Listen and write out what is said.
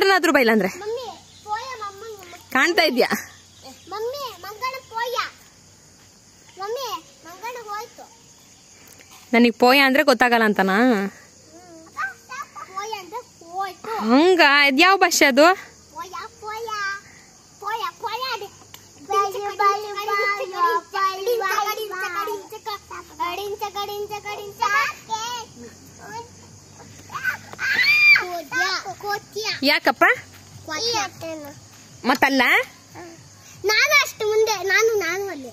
ಹತ್ರನಾದ್ರೂ ಬೈಲ ಅಂದ್ರೆ ಕಾಣ್ತಾ ಇದ್ಯಾ ನನಗ್ ಪೋಯ ಅಂದ್ರೆ ಗೊತ್ತಾಗಲ್ಲ ಅಂತನಾ ಹಂಗ ಇದ್ಯಾವ ಭಾಷೆ ಅದು ಯಾಕಪ್ಪ ಮತ್ತಲ್ಲ ನಾನು ಅಷ್ಟು ಮುಂದೆ ನಾನು ಅಲ್ಲಿ